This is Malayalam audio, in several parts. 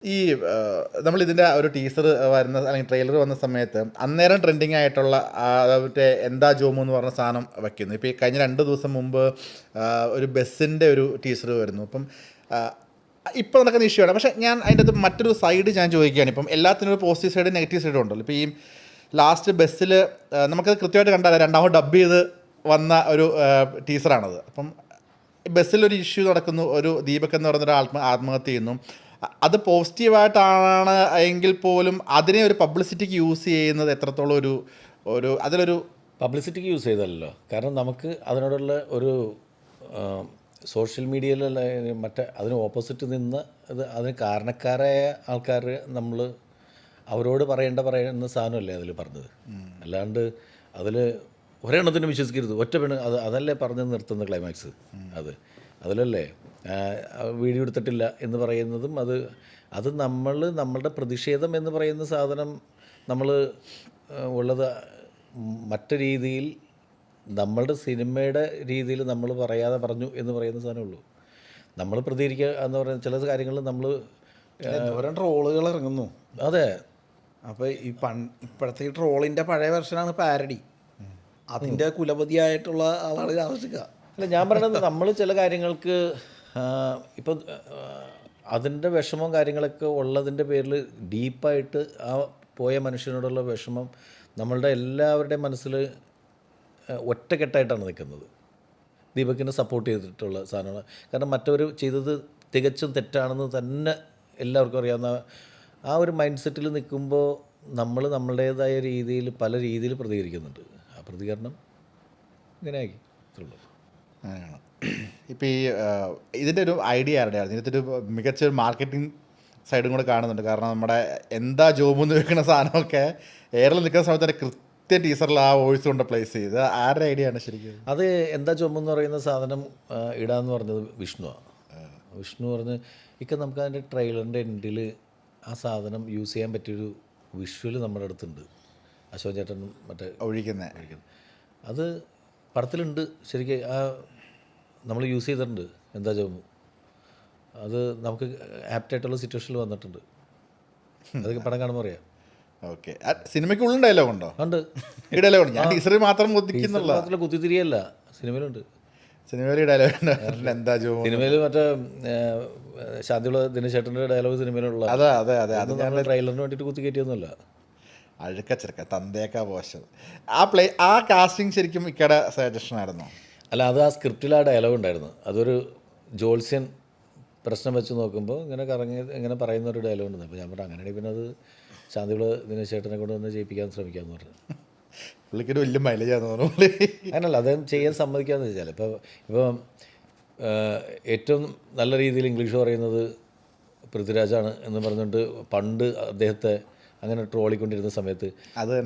ഈ നമ്മളിതിൻ്റെ ഒരു ടീസർ വരുന്ന അല്ലെങ്കിൽ ട്രെയിലർ വന്ന സമയത്ത് അന്നേരം ട്രെൻഡിങ് ആയിട്ടുള്ള മറ്റേ എന്താ ജോമു എന്ന് പറഞ്ഞ സാധനം വയ്ക്കുന്നു. ഇപ്പോൾ ഈ കഴിഞ്ഞ 2 ദിവസം മുമ്പ് ഒരു ബസ്സിൻ്റെ ഒരു ടീസർ വരുന്നു. അപ്പം ഇപ്പോൾ നടക്കുന്ന ഇഷ്യൂ ആണ്. പക്ഷേ ഞാൻ അതിൻ്റെ അകത്ത് മറ്റൊരു സൈഡ് ഞാൻ ചോദിക്കുകയാണ്. ഇപ്പം എല്ലാത്തിനും ഒരു പോസിറ്റീവ് സൈഡും നെഗറ്റീവ് സൈഡും ഉണ്ടല്ലോ. ഇപ്പോൾ ഈ ലാസ്റ്റ് ബസ്സിൽ നമുക്കത് കൃത്യമായിട്ട് കണ്ടാൽ രണ്ടാമത് ഡബ് ചെയ്ത് വന്ന ഒരു ടീസറാണത്. അപ്പം ബസ്സിലൊരു ഇഷ്യൂ നടക്കുന്നു, ഒരു ദീപക് എന്ന് പറയുന്നൊരു ആത്മഹത്യ ചെയ്യുന്നു. അത് പോസിറ്റീവായിട്ടാണ് എങ്കിൽ പോലും അതിനെ ഒരു പബ്ലിസിറ്റിക്ക് യൂസ് ചെയ്യുന്നത് എത്രത്തോളം ഒരു അതിലൊരു പബ്ലിസിറ്റിക്ക് യൂസ് ചെയ്തല്ലോ. കാരണം നമുക്ക് അതിനോടുള്ള ഒരു സോഷ്യൽ മീഡിയയിലുള്ള അതിന് ഓപ്പോസിറ്റ് നിന്ന് അതിന് കാരണക്കാരായ ആൾക്കാർ നമ്മൾ അവരോട് പറയുന്ന സാധനമല്ലേ അതിൽ പറഞ്ഞത്. അല്ലാണ്ട് അതിൽ ഒരെണ്ണത്തിന് വിശ്വസിക്കരുത്, ഒറ്റ പെണ്ണ് അതല്ലേ പറഞ്ഞ് നിർത്തുന്ന ക്ലൈമാക്സ്. അതിലല്ലേ വീഡിയോ എടുത്തിട്ടില്ല എന്ന് പറയുന്നതും അത് നമ്മളുടെ പ്രതിഷേധം എന്ന് പറയുന്ന സാധനം നമ്മൾ ഉള്ളത് മറ്റു രീതിയിൽ നമ്മളുടെ സിനിമയുടെ രീതിയിൽ നമ്മൾ പറയാതെ പറഞ്ഞു എന്ന് പറയുന്ന സാധനമുള്ളൂ. നമ്മൾ പ്രതികരിക്കുക എന്ന് പറയുന്ന ചില കാര്യങ്ങൾ നമ്മൾ ഓരോ ട്രോളുകൾ ഇറങ്ങുന്നു. അതെ. അപ്പോൾ ഇപ്പോഴത്തെ ഈ ട്രോളിൻ്റെ പഴയ വെർഷനാണ് പാരഡി. അതിൻ്റെ കുലപതിയായിട്ടുള്ള ആളാണ് ആവശ്യിക്കുക. അല്ല, ഞാൻ പറയുന്നത് നമ്മൾ ചില കാര്യങ്ങൾക്ക് ഇപ്പം അതിൻ്റെ വിഷമവും കാര്യങ്ങളൊക്കെ ഉള്ളതിൻ്റെ പേരിൽ ഡീപ്പായിട്ട് ആ പോയ മനുഷ്യനോടുള്ള വിഷമം നമ്മളുടെ എല്ലാവരുടെയും മനസ്സിൽ ഒറ്റക്കെട്ടായിട്ടാണ് നിൽക്കുന്നത്. ദീപകിനെ സപ്പോർട്ട് ചെയ്തിട്ടുള്ള സാധനമാണ്. കാരണം മറ്റവർ ചെയ്തത് തികച്ചും തെറ്റാണെന്ന് തന്നെ എല്ലാവർക്കും അറിയാവുന്ന ആ ഒരു മൈൻഡ് സെറ്റിൽ നിൽക്കുമ്പോൾ നമ്മളുടേതായ രീതിയിൽ പല രീതിയിൽ പ്രതികരിക്കുന്നുണ്ട്. ആ പ്രതികരണം ഇങ്ങനെ ആക്കി ഉള്ളൂ. അങ്ങനെയാണ്. ഇപ്പോൾ ഇതിൻ്റെ ഒരു ഐഡിയ ആരുടെയാണ്? ഇതിൻ്റെ ഒരു മികച്ചൊരു മാർക്കറ്റിംഗ് സൈഡും കൂടെ കാണുന്നുണ്ട്. കാരണം നമ്മുടെ എന്താ ജോബ് എന്ന് വെക്കുന്ന സാധനമൊക്കെ എയറിൽ നിൽക്കുന്ന സമയത്ത് തന്നെ കൃത്യ ടീച്ചറിൽ ആ വോയിസ് കൊണ്ട് പ്ലേസ് ചെയ്ത് ആരുടെ ഐഡിയ ആണ് ശരിക്കും? അത് എന്താ ജോബ് പറയുന്ന സാധനം ഇടാന്ന് പറഞ്ഞത് വിഷ്ണുവാണ്. വിഷ്ണു പറഞ്ഞ് നമുക്ക് അതിൻ്റെ ട്രെയിലറിൻ്റെ എൻഡിൽ ആ സാധനം യൂസ് ചെയ്യാൻ പറ്റിയൊരു വിഷ്വൽ നമ്മുടെ അടുത്തുണ്ട്. അശോക് ചേട്ടൻ മറ്റേ ഒഴിക്കുന്നത് അത് പടത്തിലുണ്ട്. ശരിക്കും നമ്മൾ യൂസ് ചെയ്തിട്ടുണ്ട് എന്താ ജോബ്. അത് നമുക്ക് ആപ്റ്റായിട്ടുള്ള സിറ്റുവേഷനിൽ വന്നിട്ടുണ്ട്. അതൊക്കെ പടം കാണുമ്പോൾ അറിയാം. ഓക്കെ. സിനിമയ്ക്കുള്ളിൽ ഡയലോഗ് ഉണ്ടോ? ഉണ്ട്. ഈ ഡയലോഗ് ഞാൻ ടീച്ചറിൽ മാത്രം കുത്തിക്കുന്നുള്ള കുത്തിത്തിരിയല്ല, സിനിമയിലുണ്ട്. സിനിമയിൽ ഡയലോഗ് എന്താ ജോബ്. സിനിമയിൽ മറ്റേ ശാന്തിയുള്ള ദിനേശേട്ടൻ്റെ ഡയലോഗ് സിനിമയിലുള്ള. അതെ അതെ അതെ. അത് നമ്മൾ ട്രെയിലറിന് വേണ്ടിയിട്ട് കുത്തി കയറ്റിയൊന്നുമല്ല. അഴുക്കച്ചെറുക്ക തന്തേക്കാ പോഷൻ ആ കാസ്റ്റിംഗ് ശരിക്കും ഇക്കടെ സജഷൻ ആയിരുന്നു. അല്ല, അത് ആ സ്ക്രിപ്റ്റിൽ ആ ഡയലോഗ് ഉണ്ടായിരുന്നു. അതൊരു ജോത്സ്യൻ പ്രശ്നം വെച്ച് നോക്കുമ്പോൾ ഇങ്ങനെ പറയുന്ന ഒരു ഡയലോഗ് ഉണ്ട്. അപ്പോൾ ഞാൻ പറഞ്ഞു അങ്ങനെയാണെങ്കിൽ പിന്നെ അത് ശാന്തിയുള്ള ദിനേശേട്ടനെ കൊണ്ട് തന്നെ ചെയ്യിപ്പിക്കാൻ ശ്രമിക്കാമെന്ന് പറഞ്ഞു. പുള്ളിക്കൊരു വലിയ മൈലേജാന്ന് തോന്നുന്നു. അങ്ങനല്ല, അദ്ദേഹം ചെയ്യാൻ സമ്മതിക്കാമെന്ന് വെച്ചാൽ ഇപ്പം ഏറ്റവും നല്ല രീതിയിൽ ഇംഗ്ലീഷ് പറയുന്നത് പൃഥ്വിരാജാണ് എന്ന് പറഞ്ഞുകൊണ്ട് പണ്ട് അദ്ദേഹത്തെ അങ്ങനെ ട്രോളിക്കൊണ്ടിരുന്ന സമയത്ത്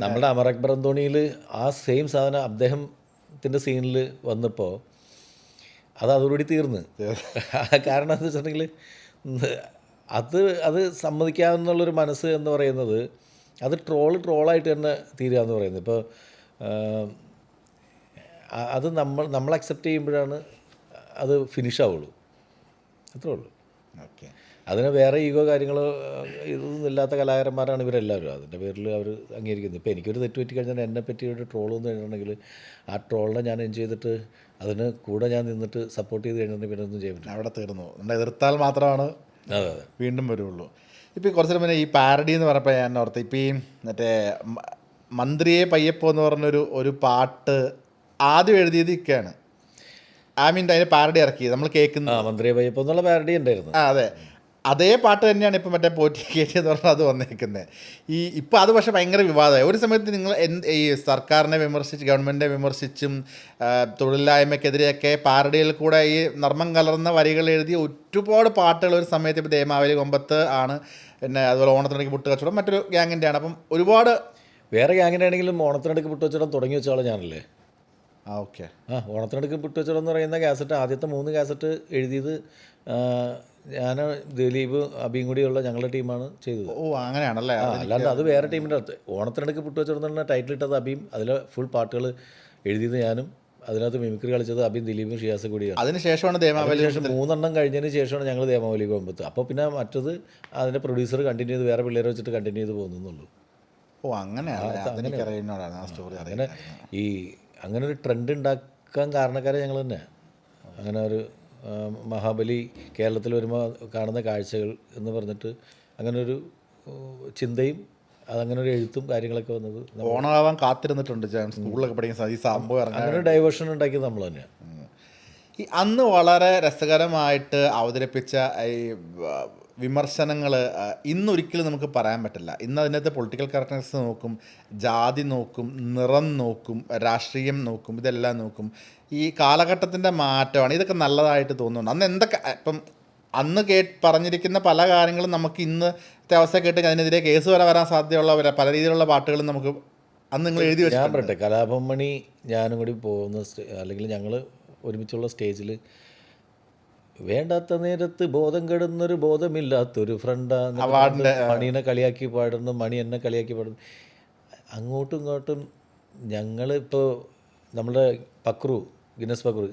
നമ്മുടെ അമർ അക്ബർ അന്തോണിയിൽ ആ സെയിം സാധനം അദ്ദേഹത്തിൻ്റെ സീനിൽ വന്നപ്പോൾ അതോടുകൂടി തീർന്ന്. കാരണം എന്താ വെച്ചിട്ടുണ്ടെങ്കിൽ അത് സമ്മതിക്കാമെന്നുള്ളൊരു മനസ്സ് എന്ന് പറയുന്നത് അത് ട്രോളായിട്ട് തന്നെ തീരുക എന്ന് പറയുന്നത്. ഇപ്പോൾ അത് നമ്മൾ അക്സെപ്റ്റ് ചെയ്യുമ്പോഴാണ് അത് ഫിനിഷ് ആവുള്ളൂ. അത്രേ ഉള്ളൂ. ഓക്കെ. അതിന് വേറെ ഈഗോ കാര്യങ്ങളോ ഇതൊന്നും ഇല്ലാത്ത കലാകാരന്മാരാണ് ഇവരെല്ലാവരും. അതിൻ്റെ പേരിൽ അവർ അംഗീകരിക്കുന്നത്. ഇപ്പോൾ എനിക്കൊരു തെറ്റ് പറ്റി കഴിഞ്ഞാൽ എന്നെ പറ്റി ഒരു ട്രോളെന്ന് കഴിഞ്ഞിട്ടുണ്ടെങ്കിൽ ആ ട്രോളിനെ ഞാൻ എൻജോയ് ചെയ്തിട്ട് അതിന് കൂടെ ഞാൻ നിന്നിട്ട് സപ്പോർട്ട് ചെയ്ത് കഴിഞ്ഞിട്ടുണ്ടെങ്കിൽ പിന്നെ ഒന്നും ചെയ്യാൻ പറ്റില്ല. അവിടെ തീർന്നു. നമ്മൾ എതിർത്താൽ മാത്രമാണ് അതെ വീണ്ടും വരുള്ളൂ. ഇപ്പോൾ കുറച്ചു മുന്നേ ഈ പാരഡി എന്ന് പറഞ്ഞപ്പോൾ ഞാൻ ഓർത്ത് ഇപ്പോൾ ഈ മറ്റേ മന്ത്രിയെ പയ്യപ്പോ എന്ന് പറഞ്ഞൊരു പാട്ട് ആദ്യം എഴുതിയത് ഇക്കാണ്. അതിൻ്റെ പാരഡി ഇറക്കി നമ്മൾ കേൾക്കുന്ന മന്ത്രിയെ പയ്യപ്പോ എന്നുള്ള പാരഡി ഉണ്ടായിരുന്നു. അതെ, അതേ പാട്ട് തന്നെയാണ് ഇപ്പം മറ്റേ പോറ്റി കേറ്റി എന്ന് പറഞ്ഞാൽ അത് വന്നേക്കുന്നത്. ഇപ്പോൾ അത് പക്ഷേ ഭയങ്കര വിവാദമായി. ഒരു സമയത്ത് നിങ്ങൾ ഈ സർക്കാരിനെ വിമർശിച്ച് ഗവൺമെൻറ്റിനെ വിമർശിച്ചും തൊഴിലില്ലായ്മയ്ക്കെതിരെയൊക്കെ പാരഡിയിൽ കൂടെ ഈ നർമ്മം കലർന്ന വരികൾ എഴുതിയ ഒരുപാട് പാട്ടുകൾ ഒരു സമയത്ത് ഇപ്പോൾ ദേമാവലി കൊമ്പത്ത് ആണ്. പിന്നെ അതുപോലെ ഓണത്തിനിടയ്ക്ക് പുട്ട് കച്ചവടം മറ്റൊരു ഗ്യാങ്ങിൻ്റെ ആണ്. അപ്പം ഒരുപാട് വേറെ ഗ്യാങ്ങിൻ്റെ ആണെങ്കിലും ഓണത്തിനിടയ്ക്ക് പുട്ട് കച്ചവടം തുടങ്ങി വെച്ച ആളെ ഞാനല്ലേ. ഓക്കെ. ഓണത്തിനിടയ്ക്ക് പുട്ട് കച്ചവടം എന്ന് പറയുന്ന കാസറ്റ് ആദ്യത്തെ 3 കാസറ്റ് എഴുതിയത് ഞാൻ, ദിലീപ്, അബിയും കൂടിയുള്ള ഞങ്ങളുടെ ടീമാണ് ചെയ്തത്. ഓ, അങ്ങനെയാണല്ലേ. അല്ലാണ്ട് അത് വേറെ ടീമിൻ്റെ അടുത്ത്. ഓണത്തിനിടയ്ക്ക് പുട്ട് വെച്ചിരുന്ന ടൈറ്റിൽ ഇട്ടത് അബിയും അതിലെ ഫുൾ പാട്ടുകൾ എഴുതിയത് ഞാനും അതിനകത്ത് മിമിക്രി കളിച്ചത് അബിൻ ദിലീപും ഷിയാസും കൂടിയാണ്. അതിനുശേഷമാണ് ദേമാവലി. അതിനുശേഷം 3 എണ്ണം കഴിഞ്ഞതിന് ശേഷമാണ് ഞങ്ങൾ ദേമാവലി കോമ്പത്ത്. അപ്പോൾ പിന്നെ മറ്റത് അതിൻ്റെ പ്രൊഡ്യൂസർ കണ്ടിന്യൂ ചെയ്ത് വേറെ പിള്ളേരെ വെച്ചിട്ട് കണ്ടിന്യൂ ചെയ്ത് പോകുന്നുള്ളൂ. ഓ അങ്ങനെയാണ്, അതെനിക്കറിയുന്നതാണ് ആ സ്റ്റോറി. അങ്ങനെ അങ്ങനെ ഒരു ട്രെൻഡ് ഉണ്ടാക്കാൻ കാരണക്കാരെ ഞങ്ങൾ തന്നെ. അങ്ങനെ ഒരു മഹാബലി കേരളത്തിൽ വരുമ്പോൾ കാണുന്ന കാഴ്ചകൾ എന്ന് പറഞ്ഞിട്ട് അങ്ങനെ ഒരു ചിന്തയും അതങ്ങനെ ഒരു എഴുത്തും കാര്യങ്ങളൊക്കെ വന്നത് ഓണമാവാൻ കാത്തിരുന്നിട്ടുണ്ട് സ്കൂളിലൊക്കെ പഠിക്കുന്ന ഈ സംഭവം ഇറങ്ങാൻ. അങ്ങനെ ഒരു ഡൈവേർഷൻ ഉണ്ടാക്കിയത് നമ്മൾ തന്നെയാണ്. ഈ അന്ന് വളരെ രസകരമായിട്ട് അവതരിപ്പിച്ച ഈ വിമർശനങ്ങൾ ഇന്നൊരിക്കലും നമുക്ക് പറയാൻ പറ്റില്ല. ഇന്ന് അതിനകത്ത് പൊളിറ്റിക്കൽ കറക്റ്റ്നെസ് നോക്കും, ജാതി നോക്കും, നിറം നോക്കും, രാഷ്ട്രീയം നോക്കും, ഇതെല്ലാം നോക്കും. ഈ കാലഘട്ടത്തിൻ്റെ മാറ്റമാണ്. ഇതൊക്കെ നല്ലതായിട്ട് തോന്നുന്നുണ്ട്. അന്ന് എന്തൊക്കെ ഇപ്പം അന്ന് പറഞ്ഞിരിക്കുന്ന പല കാര്യങ്ങളും നമുക്ക് ഇന്നത്തെ അവസ്ഥ കേട്ട് അതിനെതിരെ കേസ് വരെ വരാൻ സാധ്യതയുള്ള പല രീതിയിലുള്ള പാട്ടുകളും നമുക്ക് അന്ന് നിങ്ങൾ എഴുതി വെച്ചു. ഞാൻ പറയട്ടെ, കലാഭവൻ മണി ഞാനും കൂടി പോകുന്ന അല്ലെങ്കിൽ ഞങ്ങൾ ഒരുമിച്ചുള്ള സ്റ്റേജിൽ വേണ്ടാത്ത നേരത്ത് ബോധം കെടുന്നൊരു ബോധമില്ലാത്തൊരു ഫ്രണ്ടാണ് മണീനെ കളിയാക്കി പാടുന്നു, മണി എന്നെ കളിയാക്കി പാടുന്നു. അങ്ങോട്ടും ഇങ്ങോട്ടും ഞങ്ങളിപ്പോൾ നമ്മുടെ പക്രു ഗിന്നസ് പക്രു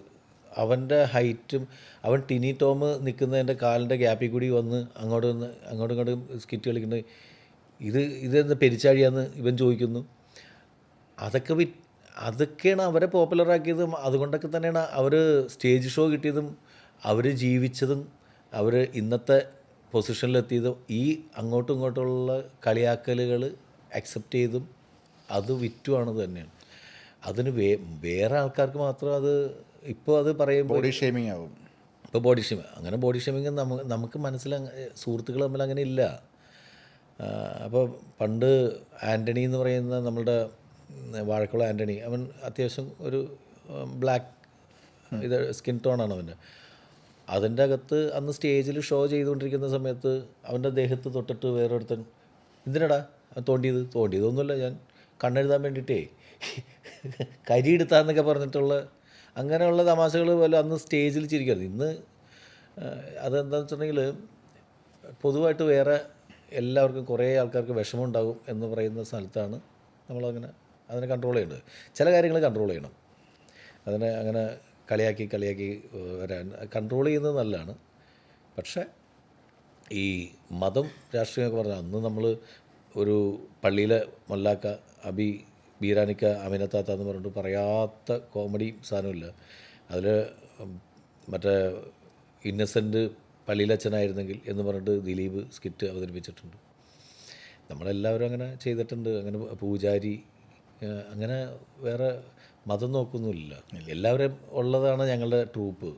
അവൻ്റെ ഹൈറ്റും അവൻ ടിനി ടോം നിൽക്കുന്നതിൻ്റെ കാലിൻ്റെ ഗ്യാപ്പിൽ കൂടി വന്ന് അങ്ങോട്ടും സ്കിറ്റ് കളിക്കുന്നത് ഇതെന്താ പെരിച്ചാഴിയാന്ന് ഇവൻ ചോദിക്കുന്നു. അതൊക്കെയാണ് അവരെ പോപ്പുലറാക്കിയതും. അതുകൊണ്ടൊക്കെ തന്നെയാണ് അവർ സ്റ്റേജ് ഷോ കിട്ടിയതും അവർ ജീവിച്ചതും അവർ ഇന്നത്തെ പൊസിഷനിലെത്തിയതും. ഈ അങ്ങോട്ടും ഇങ്ങോട്ടുള്ള കളിയാക്കലുകൾ അക്സെപ്റ്റ് ചെയ്തും അത് വിറ്റുവാണത് തന്നെയാണ്. അതിന് വേറെ ആൾക്കാർക്ക് മാത്രം അത് ഇപ്പോൾ അത് പറയുമ്പോൾ ബോഡി ഷേമിങ് ആവും. ഇപ്പോൾ ബോഡി ഷേമിങ്, അങ്ങനെ ബോഡി ഷേമിങ് നമുക്ക് സുഹൃത്തുക്കൾ തമ്മിൽ അങ്ങനെ ഇല്ല. അപ്പോൾ പണ്ട് ആൻ്റണി എന്ന് പറയുന്ന നമ്മളുടെ വാഴക്കുളം ആൻ്റണി, അവൻ അത്യാവശ്യം ഒരു ബ്ലാക്ക് സ്കിൻ ടോണാണ് അവൻ്റെ. അതിൻ്റെ അകത്ത് അന്ന് സ്റ്റേജിൽ ഷോ ചെയ്തുകൊണ്ടിരിക്കുന്ന സമയത്ത് അവൻ്റെ ദേഹത്ത് തൊട്ടിട്ട് വേറൊരുത്തൻ എന്തിനടാ തോണ്ടിയതൊന്നുമില്ല, ഞാൻ കണ്ണെഴുതാൻ വേണ്ടിയിട്ടേ കരിയെടുത്താന്നൊക്കെ പറഞ്ഞിട്ടുള്ള അങ്ങനെയുള്ള തമാശകൾ പോലെ അന്ന് സ്റ്റേജിൽ ചിരിക്കരുത്. ഇന്ന് അതെന്താണെന്ന് വെച്ചിട്ടുണ്ടെങ്കിൽ പൊതുവായിട്ട് വേറെ എല്ലാവർക്കും കുറേ ആൾക്കാർക്ക് വിഷമം ഉണ്ടാകും എന്ന് പറയുന്ന സ്ഥലത്താണ് അതിനെ കൺട്രോൾ ചെയ്യേണ്ടത്. ചില കാര്യങ്ങൾ കൺട്രോൾ ചെയ്യണം. അതിനെ അങ്ങനെ കളിയാക്കി വരാൻ കൺട്രോൾ ചെയ്യുന്നത് നല്ലതാണ്. പക്ഷേ ഈ മതം രാഷ്ട്രീയമൊക്കെ പറഞ്ഞാൽ അന്ന് നമ്മൾ ഒരു പള്ളിയിലെ മൊല്ലാക്ക ബീരാനിക്ക അമിനത്താത്ത എന്ന് പറഞ്ഞിട്ട് പറയാത്ത കോമഡി സാധനമില്ല. അതിൽ മറ്റേ ഇന്നസെൻ്റ് പള്ളിയിലച്ഛനായിരുന്നെങ്കിൽ എന്ന് പറഞ്ഞിട്ട് ദിലീപ് സ്കിറ്റ് അവതരിപ്പിച്ചിട്ടുണ്ട്. നമ്മളെല്ലാവരും അങ്ങനെ ചെയ്തിട്ടുണ്ട്. അങ്ങനെ പൂജാരി അങ്ങനെ വേറെ മതം നോക്കുന്നില്ല. എല്ലാവരും ഉള്ളതാണ് ഞങ്ങളുടെ ട്രൂപ്പ്.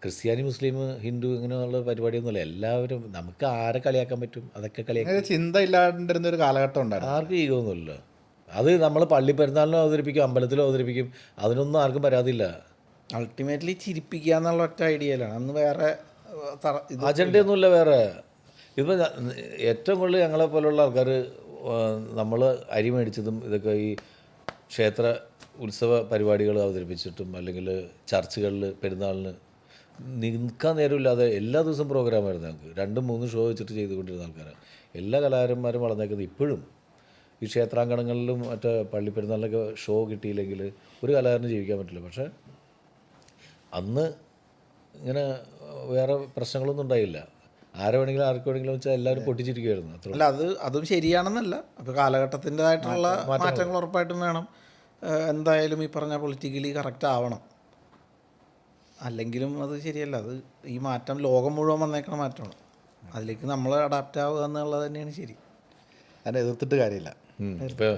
ക്രിസ്ത്യാനി, മുസ്ലിം, ഹിന്ദു ഇങ്ങനെയുള്ള പരിപാടിയൊന്നുമില്ല. എല്ലാവരും നമുക്ക് ആരെ കളിയാക്കാൻ പറ്റും അതൊക്കെ കളിയാക്കാൻ. ചിന്ത ഇല്ലാണ്ടിരുന്ന ഒരു കാലഘട്ടം ഉണ്ടായിരുന്നു. ആർക്കും ഈഗമൊന്നുമില്ല. അത് നമ്മൾ പള്ളി പെരുന്നാളിനും അവതരിപ്പിക്കും, അമ്പലത്തിലും അവതരിപ്പിക്കും. അതിനൊന്നും ആർക്കും പരാതിയില്ല. അൾട്ടിമേറ്റ്ലി ചിരിപ്പിക്കുക എന്നുള്ള ഒറ്റ ഐഡിയയിലാണ്. അന്ന് വേറെ അജണ്ടയൊന്നുമില്ല വേറെ. ഇപ്പം ഏറ്റവും കൂടുതൽ ഞങ്ങളെ പോലുള്ള ആൾക്കാർ നമ്മൾ അരി മേടിച്ചതും ഇതൊക്കെ ഈ ക്ഷേത്ര ഉത്സവ പരിപാടികൾ അവതരിപ്പിച്ചിട്ടും അല്ലെങ്കിൽ ചർച്ചുകളിൽ പെരുന്നാളിന് നിൽക്കാൻ നേരമില്ലാതെ എല്ലാ ദിവസവും പ്രോഗ്രാമായിരുന്നു ഞങ്ങൾക്ക്. 2-3 ഷോ വെച്ചിട്ട് ചെയ്തുകൊണ്ടിരുന്ന ആൾക്കാരാണ്. എല്ലാ കലാകാരന്മാരും വളർന്നേക്കുന്നത് ഇപ്പോഴും ഈ ക്ഷേത്രാങ്കണങ്ങളിലും മറ്റേ പള്ളി പെരുന്നാളിലൊക്കെ ഷോ കിട്ടിയില്ലെങ്കിൽ ഒരു കലാകാരന് ജീവിക്കാൻ പറ്റില്ല. പക്ഷേ അന്ന് ഇങ്ങനെ വേറെ പ്രശ്നങ്ങളൊന്നും ഉണ്ടായില്ല. ആരെ വേണമെങ്കിലും ആർക്ക് വേണമെങ്കിലും വെച്ചാൽ എല്ലാവരും പൊട്ടിച്ചിരിക്കുമായിരുന്നു. അല്ല, അതും ശരിയാണെന്നല്ല. അപ്പോൾ കാലഘട്ടത്തിൻ്റെതായിട്ടുള്ള മാറ്റങ്ങൾ ഉറപ്പായിട്ടും വേണം. എന്തായാലും ഈ പറഞ്ഞ പൊളിറ്റിക്കലി കറക്റ്റ് ആവണം. അല്ലെങ്കിലും അത് ശരിയല്ല. അത് ഈ മാറ്റം ലോകം മുഴുവൻ വന്നേക്കണ മാറ്റമാണ്. അതിലേക്ക് നമ്മൾ അഡാപ്റ്റ് ആവുക എന്നുള്ളത് തന്നെയാണ് ശരി. അതിനെ എതിർത്തിട്ട് കാര്യമില്ല. ഇപ്പോൾ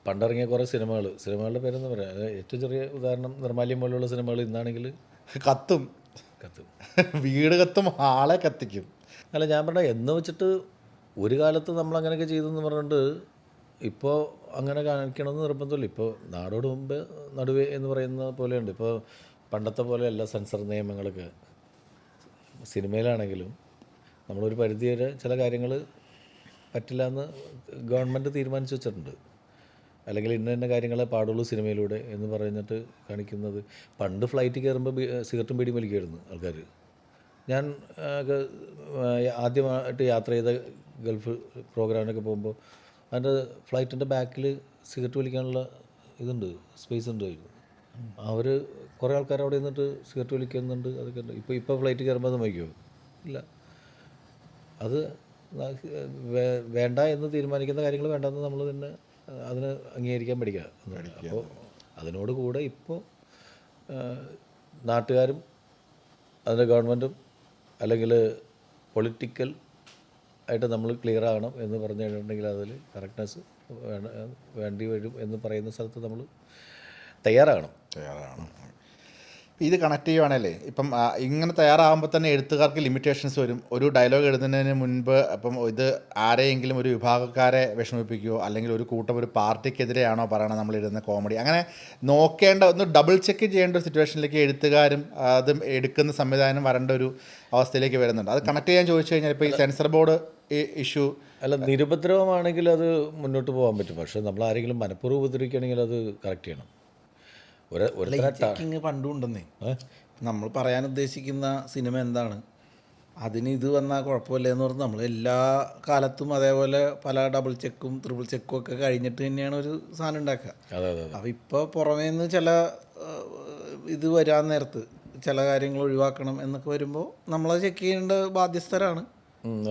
പണ്ടിറങ്ങിയ കുറേ സിനിമകളുടെ പേരെന്ന് പറയാം. ഏറ്റവും ചെറിയ ഉദാഹരണം നിർമ്മാല്യം പോലെയുള്ള സിനിമകൾ ഇന്നാണെങ്കിൽ കത്തും വീട് കത്തും, ആളെ കത്തിക്കും. അല്ല, ഞാൻ പറഞ്ഞ എന്ന് വെച്ചിട്ട് ഒരു കാലത്ത് നമ്മൾ അങ്ങനെയൊക്കെ ചെയ്തെന്ന് പറഞ്ഞിട്ട് ഇപ്പോൾ അങ്ങനെ കാണിക്കണമെന്ന് നിർബന്ധമില്ല. ഇപ്പോൾ നാടോട് മുമ്പ് നടുവേ എന്ന് പറയുന്ന പോലെയുണ്ട്. ഇപ്പോൾ പണ്ടത്തെ പോലെയല്ല സെൻസർ നിയമങ്ങളൊക്കെ. സിനിമയിലാണെങ്കിലും നമ്മളൊരു പരിധി വരെ ചില കാര്യങ്ങൾ പറ്റില്ല എന്ന് ഗവൺമെൻറ് തീരുമാനിച്ചു വെച്ചിട്ടുണ്ട്. അല്ലെങ്കിൽ ഇന്ന കാര്യങ്ങളെ പാടുള്ളൂ സിനിമയിലൂടെ എന്ന് പറഞ്ഞിട്ട് കാണിക്കുന്നത്. പണ്ട് ഫ്ലൈറ്റ് കയറുമ്പോൾ സിഗരറ്റും ബീഡിയും വലിക്കുമായിരുന്നു ആൾക്കാർ. ഞാൻ ആദ്യമായിട്ട് യാത്ര ചെയ്ത ഗൾഫ് പ്രോഗ്രാമിനൊക്കെ പോകുമ്പോൾ അതിൻ്റെ ഫ്ലൈറ്റിൻ്റെ ബാക്കിൽ സിഗരറ്റ് വലിക്കാനുള്ള സ്പേസ് ഉണ്ടായിരുന്നു. അവർ കുറേ ആൾക്കാർ അവിടെ നിന്നിട്ട് സിഗരറ്റ് വലിക്കുന്നുണ്ട്, അതൊക്കെ ഉണ്ട്. ഇപ്പോൾ ഫ്ലൈറ്റ് കയറുമ്പോൾ അത് വയ്ക്കുമോ? ഇല്ല. അത് വേണ്ട എന്ന് തീരുമാനിക്കുന്ന കാര്യങ്ങൾ വേണ്ടെന്ന് നമ്മൾ തന്നെ അതിന് അംഗീകരിക്കാൻ പഠിക്കുക. അപ്പോൾ അതിനോട് കൂടെ ഇപ്പോൾ നാട്ടുകാരും അതിൻ്റെ ഗവൺമെൻറ്റും അല്ലെങ്കിൽ പൊളിറ്റിക്കൽ ആയിട്ട് നമ്മൾ ക്ലിയർ ആകണം എന്ന് പറഞ്ഞു കഴിഞ്ഞിട്ടുണ്ടെങ്കിൽ അതിൽ കറക്റ്റ്നെസ് വേണ്ടി വരും എന്ന് പറയുന്ന സ്ഥലത്ത് നമ്മൾ തയ്യാറാകണം. ഇത് കണക്ട് ചെയ്യുവാണല്ലേ, ഇപ്പം ഇങ്ങനെ തയ്യാറാകുമ്പോൾ തന്നെ എഴുത്തുകാർക്ക് ലിമിറ്റേഷൻസ് വരും. ഒരു ഡയലോഗ് എഴുതുന്നതിന് മുൻപ് അപ്പം ഇത് ആരെയെങ്കിലും ഒരു വിഭാഗക്കാരെ വിഷമിപ്പിക്കുകയോ അല്ലെങ്കിൽ ഒരു കൂട്ടം ഒരു പാർട്ടിക്കെതിരെയാണോ പറയണം നമ്മൾ എഴുതുന്ന കോമഡി, അങ്ങനെ നോക്കേണ്ട ഒന്ന് ഡബിൾ ചെക്ക് ചെയ്യേണ്ട ഒരു സിറ്റുവേഷനിലേക്ക് എഴുത്തുകാരും അതും എടുക്കുന്ന സംവിധാനം വരേണ്ട ഒരു അവസ്ഥയിലേക്ക് വരുന്നുണ്ട്. അത് കണക്ട് ചെയ്യാൻ ചോദിച്ചു കഴിഞ്ഞാൽ ഇപ്പോൾ ഈ സെൻസർ ബോർഡ് ഇഷ്യൂ അല്ല, നിരുപദ്രവമാണെങ്കിൽ അത് മുന്നോട്ട് പോകാൻ പറ്റും. പക്ഷേ നമ്മൾ ആരെങ്കിലും മനഃപൂർവ്വം ഉപദ്രവിക്കുകയാണെങ്കിൽ അത് കറക്റ്റ് ചെയ്യണം. ചെക്കിങ് പണ്ടും ഉണ്ടെന്നേ. നമ്മൾ പറയാൻ ഉദ്ദേശിക്കുന്ന സിനിമ എന്താണ്, അതിന് ഇത് വന്നാൽ കുഴപ്പമില്ല എന്ന് പറഞ്ഞ് നമ്മൾ എല്ലാ കാലത്തും അതേപോലെ പല ഡബിൾ ചെക്കും ട്രിപ്പിൾ ചെക്കും ഒക്കെ കഴിഞ്ഞിട്ട് തന്നെയാണ് ഒരു സാധനം ഉണ്ടാക്കുക. അപ്പോൾ ഇപ്പോൾ പുറമേ നിന്ന് ചില ഇത് വരാൻ നേരത്ത് ചില കാര്യങ്ങൾ ഒഴിവാക്കണം എന്നൊക്കെ വരുമ്പോൾ നമ്മളത് ചെക്ക് ചെയ്യേണ്ട ബാധ്യസ്ഥരാണ്.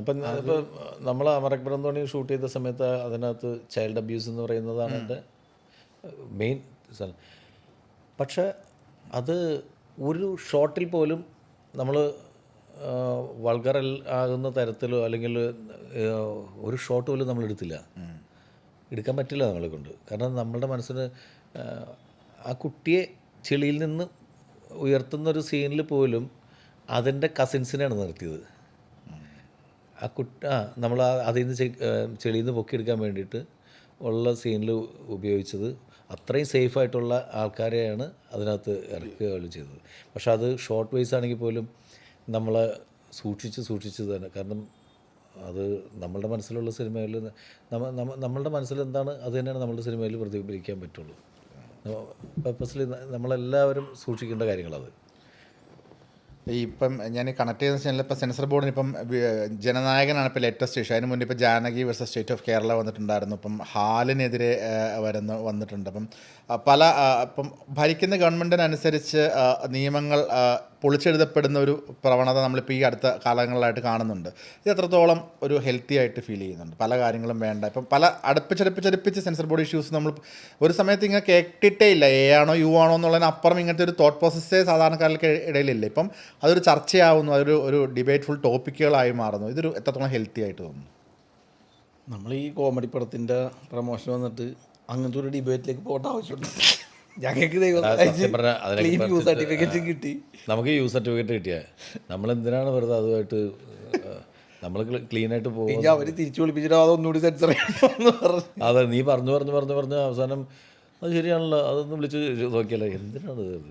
അപ്പം ഇപ്പോൾ നമ്മൾ അമരക് തോണി ഷൂട്ട് ചെയ്ത സമയത്ത് അതിനകത്ത് ചൈൽഡ് അബ്യൂസ് എന്ന് പറയുന്നതാണ് എൻ്റെ മെയിൻ സാധനം. പക്ഷേ അത് ഒരു ഷോട്ടിൽ പോലും നമ്മൾ വൾഗർ ആകുന്ന തരത്തിലോ അല്ലെങ്കിൽ ഒരു ഷോട്ട് പോലും നമ്മൾ എടുത്തില്ല, എടുക്കാൻ പറ്റില്ല നമ്മളെ കൊണ്ട്. കാരണം നമ്മളുടെ മനസ്സിന് ആ കുട്ടിയെ ചെളിയിൽ നിന്ന് ഉയർത്തുന്നൊരു സീനിൽ പോലും അതിൻ്റെ കസിൻസിനെയാണ് നിർത്തിയത്. നമ്മൾ അതിൽ നിന്ന് ചെളിയിൽ നിന്ന് പൊക്കിയെടുക്കാൻ വേണ്ടിയിട്ട് ഉള്ള സീനിൽ ഉപയോഗിച്ചത് അത്രയും സേഫായിട്ടുള്ള ആൾക്കാരെയാണ് അതിനകത്ത് ഇറക്കുകയും ചെയ്തത്. പക്ഷെ അത് ഷോർട്ട് വൈസ് ആണെങ്കിൽ പോലും നമ്മൾ സൂക്ഷിച്ച് തന്നെ, കാരണം അത് നമ്മളുടെ മനസ്സിലുള്ള സിനിമയിൽ നമ്മളുടെ മനസ്സിൽ എന്താണ് അത് തന്നെയാണ് നമ്മളുടെ സിനിമയിൽ പ്രതിഫലിക്കാൻ പറ്റുള്ളൂ. പർപ്പസ്ലി നമ്മളെല്ലാവരും സൂക്ഷിക്കേണ്ട കാര്യങ്ങളത്. ഇപ്പം ഞാൻ കണക്ട് ചെയ്തെന്ന് വെച്ചാൽ ഇപ്പം സെൻസർ ബോർഡിന് ഇപ്പം ജനനായകനാണ് ഇപ്പോൾ ലേറ്റസ്റ്റ് ഇഷ്യൂ. അതിന് മുന്നേ ഇപ്പോൾ Janaki versus state of Kerala വന്നിട്ടുണ്ടായിരുന്നു. ഇപ്പം ഹാലിനെതിരെ വന്നിട്ടുണ്ട്. അപ്പം ഇപ്പം ഭരിക്കുന്ന ഗവൺമെൻറ്റിനനുസരിച്ച് നിയമങ്ങൾ പൊളിച്ചെഴുതപ്പെടുന്ന ഒരു പ്രവണത നമ്മളിപ്പോൾ ഈ അടുത്ത കാലങ്ങളിലായിട്ട് കാണുന്നുണ്ട്. ഇത് എത്രത്തോളം ഒരു ഹെൽത്തി ആയിട്ട് ഫീൽ ചെയ്യുന്നുണ്ട്? പല കാര്യങ്ങളും വേണ്ട, ഇപ്പം പല അടുപ്പിച്ചടുപ്പിച്ച് സെൻസർ ബോർഡ് ഇഷ്യൂസ് നമ്മൾ ഒരു സമയത്ത് ഇങ്ങനെ കേട്ടിട്ടേ ഇല്ല. എ ആണോ യു ആണോ എന്നുള്ളതിനപ്പുറം ഇങ്ങനത്തെ ഒരു തോട്ട് പ്രോസസ്സേ സാധാരണക്കാർക്ക് ഇടയിലില്ല. ഇപ്പം അതൊരു ചർച്ചയാവുന്നു, അതൊരു ഡിബേറ്റ് ഫുൾ ടോപ്പിക്കുകളായി മാറുന്നു. ഇതൊരു എത്രത്തോളം ഹെൽത്തി ആയിട്ട് തോന്നുന്നു? നമ്മൾ ഈ കോമഡി പടത്തിൻ്റെ പ്രൊമോഷൻ വന്നിട്ട് അങ്ങനത്തെ ഒരു ഡിബേറ്റിലേക്ക് പോകേണ്ട ആവശ്യമുണ്ട്. ഞങ്ങൾക്ക് യു സർട്ടിഫിക്കറ്റ് കിട്ടി, നമുക്ക് യു സർട്ടിഫിക്കറ്റ് കിട്ടിയ നമ്മളെന്തിനാണ് വെറുതെ അതുമായിട്ട് നമ്മൾ ക്ലീനായിട്ട് പോകും. അവർ തിരിച്ചു വിളിപ്പിച്ചിട്ട് അതൊന്നുകൂടി സെൻസർ ചെയ്യണമെന്ന് പറഞ്ഞു. അതെ, നീ പറഞ്ഞു അവസാനം അത് ശരിയാണല്ലോ, അതൊന്നും വിളിച്ച് നോക്കിയല്ലോ, എന്തിനാണ് ഇത്